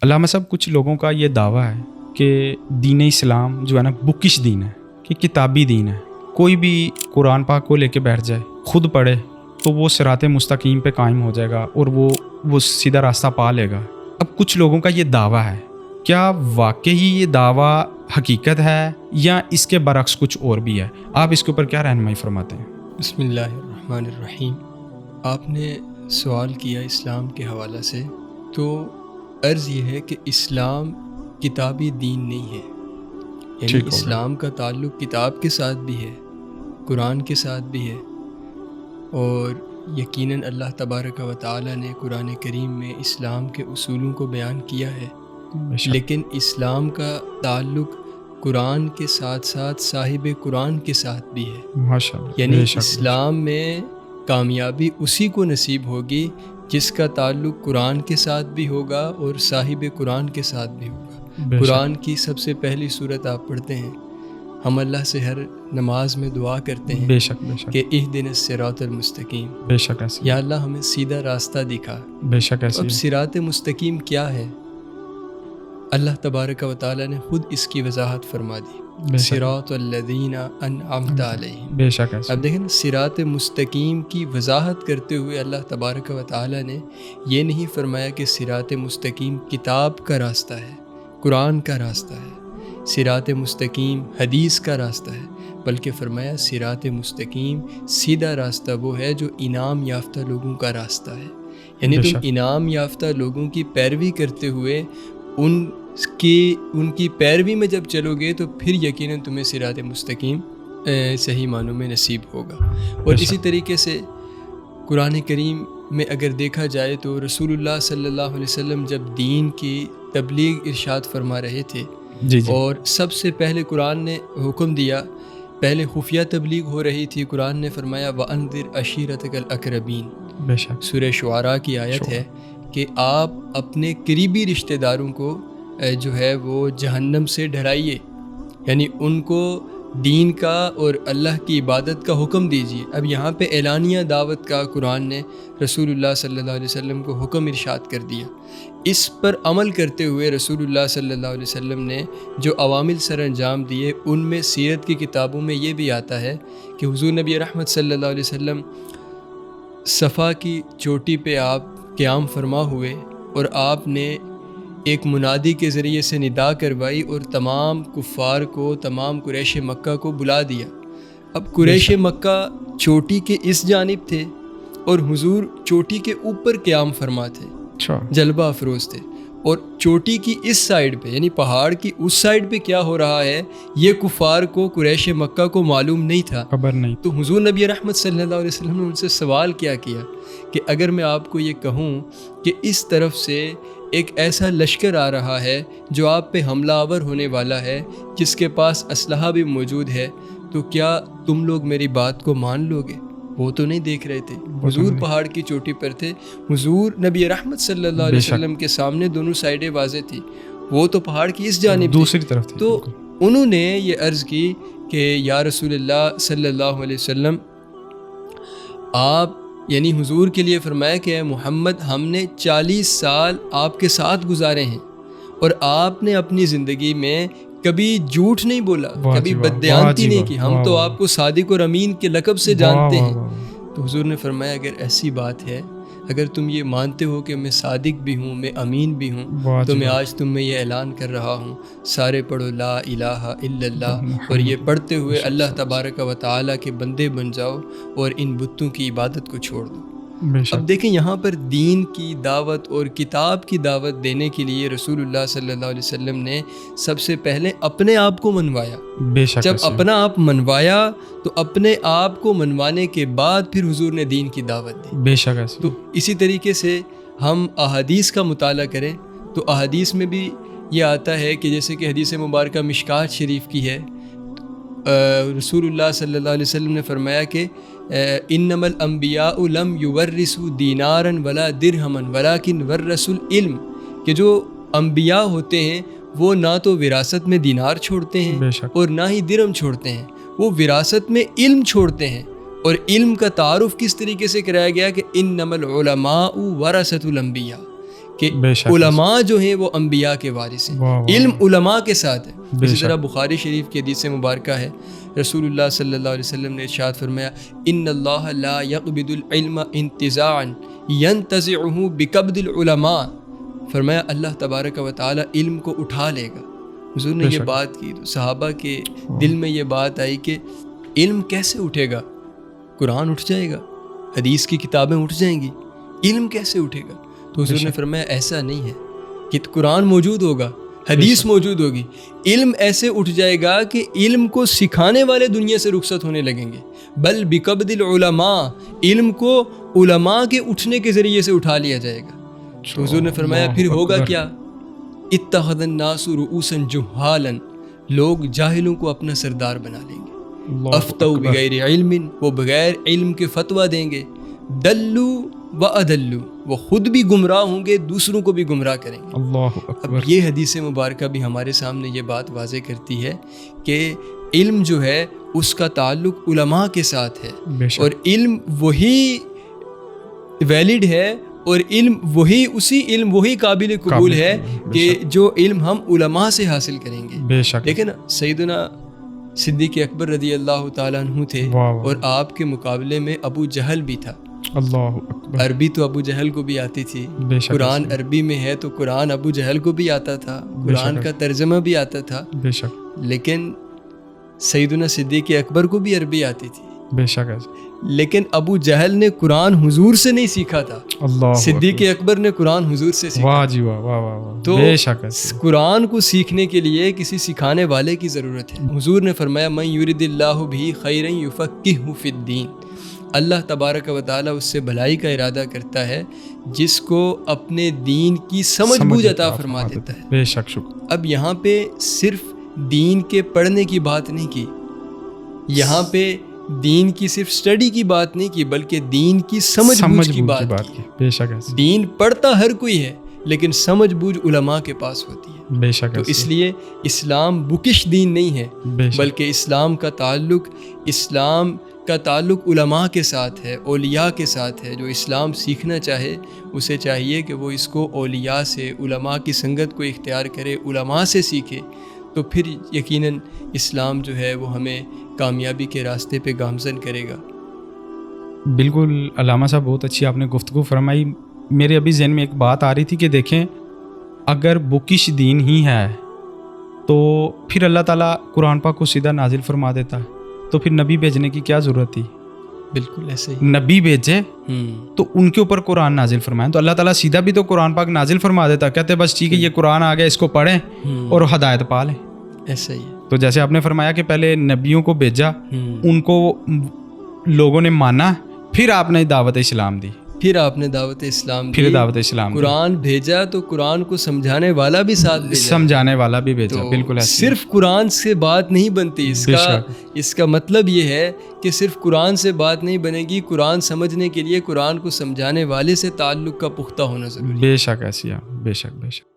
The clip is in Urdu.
علامہ صاحب، کچھ لوگوں کا یہ دعویٰ ہے کہ دین اسلام جو ہے نا بکش دین ہے، کہ کتابی دین ہے. کوئی بھی قرآن پاک کو لے کے بیٹھ جائے، خود پڑھے تو وہ صراط مستقیم پہ قائم ہو جائے گا اور وہ سیدھا راستہ پا لے گا. اب کچھ لوگوں کا یہ دعویٰ ہے، کیا واقعی یہ دعویٰ حقیقت ہے یا اس کے برعکس کچھ اور بھی ہے؟ آپ اس کے اوپر کیا رہنمائی فرماتے ہیں؟ بسم اللہ الرحمن الرحیم. آپ نے سوال کیا اسلام کے حوالے سے، تو عرض یہ ہے کہ اسلام کتابی دین نہیں ہے. یعنی اسلام کا تعلق کتاب کے ساتھ بھی ہے، قرآن کے ساتھ بھی ہے، اور یقیناً اللہ تبارک و تعالی نے قرآن کریم میں اسلام کے اصولوں کو بیان کیا ہے. لیکن اسلام کا تعلق قرآن کے ساتھ ساتھ صاحب قرآن کے ساتھ بھی ہے. یعنی اسلام میں کامیابی اسی کو نصیب ہوگی جس کا تعلق قرآن کے ساتھ بھی ہوگا اور صاحب قرآن کے ساتھ بھی ہوگا. قرآن کی سب سے پہلی سورت آپ پڑھتے ہیں، ہم اللہ سے ہر نماز میں دعا کرتے ہیں کہ اہدنا الصراط المستقیم، بے شک ایسے، یا اللہ ہمیں سیدھا راستہ دکھا. بے شک ایسے. اب صراط مستقیم کیا ہے؟ اللہ تبارک و تعالی نے خود اس کی وضاحت فرما دی، صراط الذین انعمت علیہم. بے شک ایسے. اب دیکھیں نا، صراط مستقیم کی وضاحت کرتے ہوئے اللہ تبارک و تعالی نے یہ نہیں فرمایا کہ صراط مستقیم کتاب کا راستہ ہے، قرآن کا راستہ ہے، صراط مستقیم حدیث کا راستہ ہے، بلکہ فرمایا صراط مستقیم سیدھا راستہ وہ ہے جو انعام یافتہ لوگوں کا راستہ ہے. یعنی تم انعام یافتہ لوگوں کی پیروی کرتے ہوئے ان کی پیروی میں جب چلو گے تو پھر یقیناً تمہیں صراط مستقیم صحیح معنوں میں نصیب ہوگا. اور اسی طریقے سے قرآن کریم میں اگر دیکھا جائے تو رسول اللہ صلی اللہ علیہ وسلم جب دین کی تبلیغ ارشاد فرما رہے تھے، اور سب سے پہلے قرآن نے حکم دیا، پہلے خفیہ تبلیغ ہو رہی تھی، قرآن نے فرمایا وَأَنذِرْ عَشِيرَتَكَ الْأَقْرَبِينَ. بے شک سورہ شعراء کی آیت ہے کہ آپ اپنے قریبی رشتہ داروں کو جو ہے وہ جہنم سے ڈرائیے، یعنی ان کو دین کا اور اللہ کی عبادت کا حکم دیجیے. اب یہاں پہ اعلانیہ دعوت کا قرآن نے رسول اللہ صلی اللہ علیہ وسلم کو حکم ارشاد کر دیا. اس پر عمل کرتے ہوئے رسول اللہ صلی اللہ علیہ وسلم نے جو عوامل سر انجام دیے، ان میں سیرت کی کتابوں میں یہ بھی آتا ہے کہ حضور نبی رحمت صلی اللہ علیہ وسلم صفا کی چوٹی پہ آپ قیام فرما ہوئے، اور آپ نے ایک منادی کے ذریعے سے ندا کروائی اور تمام کفار کو، تمام قریش مکہ کو بلا دیا. اب قریش مکہ چوٹی کے اس جانب تھے اور حضور چوٹی کے اوپر قیام فرما تھے، جلوہ افروز تھے، اور چوٹی کی اس سائیڈ پہ یعنی پہاڑ کی اس سائیڈ پہ کیا ہو رہا ہے یہ کفار کو، قریش مکہ کو معلوم نہیں تھا، خبر نہیں. تو حضور نبی رحمت صلی اللہ علیہ وسلم نے ان سے سوال کیا کہ اگر میں آپ کو یہ کہوں کہ اس طرف سے ایک ایسا لشکر آ رہا ہے جو آپ پہ حملہ آور ہونے والا ہے، جس کے پاس اسلحہ بھی موجود ہے، تو کیا تم لوگ میری بات کو مان لو گے؟ وہ تو نہیں دیکھ رہے تھے، حضور پہاڑ کی چوٹی پر تھے، حضور نبی رحمت صلی اللہ علیہ وسلم کے سامنے دونوں سائیڈیں واضح تھی، وہ تو پہاڑ کی اس جانب دوسری طرف تھی. تو انہوں نے یہ عرض کی کہ یا رسول اللہ صلی اللہ علیہ وسلم، آپ یعنی حضور کے لیے فرمایا کہ اے محمد، ہم نے 40 سال آپ کے ساتھ گزارے ہیں اور آپ نے اپنی زندگی میں کبھی جھوٹ نہیں بولا، کبھی بددیانتی نہیں کی، ہم تو آپ کو صادق اور امین کے لقب سے جانتے ہیں. تو حضور نے فرمایا اگر ایسی بات ہے، اگر تم یہ مانتے ہو کہ میں صادق بھی ہوں، میں امین بھی ہوں، تو میں آج تم میں یہ اعلان کر رہا ہوں، سارے پڑھو لا الہ الا اللہ، اور یہ پڑھتے ہوئے اللہ تبارک و تعالیٰ کے بندے بن جاؤ اور ان بتوں کی عبادت کو چھوڑ دو. اب دیکھیں یہاں پر دین کی دعوت اور کتاب کی دعوت دینے کے لیے رسول اللہ صلی اللہ علیہ وسلم نے سب سے پہلے اپنے آپ کو منوایا. جب اپنا آپ منوایا تو اپنے آپ کو منوانے کے بعد پھر حضور نے دین کی دعوت دی. بے شک. تو اسی طریقے سے ہم احادیث کا مطالعہ کریں تو احادیث میں بھی یہ آتا ہے کہ جیسے کہ حدیث مبارکہ مشکات شریف کی ہے، رسول اللہ صلی اللہ علیہ وسلم نے فرمایا کہ انما الانبیاء لم یورثوا دینارا ولا درہما ولکن ورثوا العلم، کہ جو انبیاء ہوتے ہیں وہ نہ تو وراثت میں دینار چھوڑتے ہیں اور نہ ہی درہم چھوڑتے ہیں، وہ وراثت میں علم چھوڑتے ہیں. اور علم کا تعارف کس طریقے سے کرایا گیا کہ انما العلماء ورثۃ الانبیاء، کہ علماء جو ہیں وہ انبیاء کے وارث ہیں، علم علماء کے ساتھ ہے۔ اسی طرح بخاری شریف کی حدیث مبارکہ ہے، رسول اللہ صلی اللہ علیہ وسلم نے ارشاد فرمایا ان اللہ لا یقبض العلم انتزاعا ینتزعه بقبض العلماء، فرمایا اللہ تبارک و تعالی علم کو اٹھا لے گا۔ حضور نے یہ بات کی تو صحابہ کے دل میں یہ بات آئی کہ علم کیسے اٹھے گا؟ قرآن اٹھ جائے گا، حدیث کی کتابیں اٹھ جائیں گی، علم کیسے اٹھے گا؟ تو حضور نے فرمایا ایسا نہیں ہے کہ قرآن موجود ہوگا، حدیث موجود ہوگی، علم ایسے اٹھ جائے گا کہ علم کو سکھانے والے دنیا سے رخصت ہونے لگیں گے، بل بقبض العلماء، علم کو علماء کے اٹھنے کے ذریعے سے اٹھا لیا جائے گا۔ تو حضور نے فرمایا پھر ہوگا کیا؟ اتخذ الناس رؤوسا جہالا، لوگ جاہلوں کو اپنا سردار بنا لیں گے، افتوا بغیر علم، وہ بغیر علم کے فتویٰ دیں گے، دلوا وأضلوا، وہ خود بھی گمراہ ہوں گے، دوسروں کو بھی گمراہ کریں گے۔ اللہ اکبر۔ اب یہ حدیث مبارکہ بھی ہمارے سامنے یہ بات واضح کرتی ہے کہ علم جو ہے اس کا تعلق علماء کے ساتھ ہے، اور علم وہی ویلڈ ہے، اور علم وہی وہی قابل قبول ہے کہ جو علم ہم علماء سے حاصل کریں گے۔ بے شک۔ دیکھیں نا، سیدنا صدیق اکبر رضی اللہ تعالیٰ عنہ تھے، اور آپ کے مقابلے میں ابو جہل بھی تھا۔ اللہ اکبر۔ عربی تو ابو جہل کو بھی آتی تھی، قرآن عربی میں ہے تو قرآن ابو جہل کو بھی آتا تھا، قرآن کا ترجمہ بھی آتا تھا، بے شک۔ لیکن سیدنا صدیق اکبر کو بھی عربی آتی تھی، بے شک۔ لیکن ابو جہل نے قرآن حضور سے نہیں سیکھا تھا، اللہ صدیق اکبر نے قرآن حضور سے سیکھا۔ واہ جی واہ، واہ واہ واہ۔ تو بے شک قرآن کو سیکھنے کے لیے کسی سکھانے والے کی ضرورت ہے۔ حضور نے فرمایا من یرد اللہ بہ خیرا یفقہہ فی الدین، اللہ تبارک و تعالیٰ اس سے بھلائی کا ارادہ کرتا ہے جس کو اپنے دین کی سمجھ بوجھ عطا فرما دیتا ہے۔ بے شک شکر۔ اب یہاں پہ صرف دین کے پڑھنے کی بات نہیں کی، یہاں پہ دین کی صرف سٹڈی کی بات نہیں کی، بلکہ دین کی سمجھ بوجھ کی بات کی۔ بے شک۔ دین پڑھتا ہر کوئی ہے، لیکن سمجھ بوجھ علماء کے پاس ہوتی ہے۔ بے شک۔ تو اس لیے اسلام بکش دین نہیں ہے، بلکہ اسلام کا تعلق علماء کے ساتھ ہے، اولیاء کے ساتھ ہے۔ جو اسلام سیکھنا چاہے اسے چاہیے کہ وہ اس کو اولیاء سے، علماء کی سنگت کو اختیار کرے، علماء سے سیکھے، تو پھر یقیناً اسلام جو ہے وہ ہمیں کامیابی کے راستے پہ گامزن کرے گا۔ بالکل علامہ صاحب، بہت اچھی آپ نے گفتگو فرمائی۔ میرے ابھی ذہن میں ایک بات آ رہی تھی کہ دیکھیں، اگر بکش دین ہی ہے تو پھر اللہ تعالیٰ قرآن پاک کو سیدھا نازل فرما دیتا، تو پھر نبی بھیجنے کی کیا ضرورت تھی؟ بالکل ایسے ہی نبی بھیجے تو ان کے اوپر قرآن نازل فرمائیں، تو اللہ تعالیٰ سیدھا بھی تو قرآن پاک نازل فرما دیتا، کہتے بس ٹھیک ہے یہ قرآن آ گیا، اس کو پڑھیں اور ہدایت پا لیں۔ ایسا ہی ہے۔ تو جیسے آپ نے فرمایا کہ پہلے نبیوں کو بھیجا، ان کو لوگوں نے مانا، پھر آپ نے دعوت اسلام دی، پھر آپ نے دعوت اسلام دی، پھر دعوت اسلام قرآن بھیجا تو قرآن کو سمجھانے والا بھی ساتھ بھیجا، سمجھانے والا بھی بھیجا۔ بالکل ایسے صرف قرآن سے بات نہیں بنتی، اس کا مطلب یہ ہے کہ صرف قرآن سے بات نہیں بنے گی، قرآن سمجھنے کے لیے قرآن کو سمجھانے والے سے تعلق کا پختہ ہونا ضروری ہے۔ بے شک ایسی ہے، بے شک بے شک۔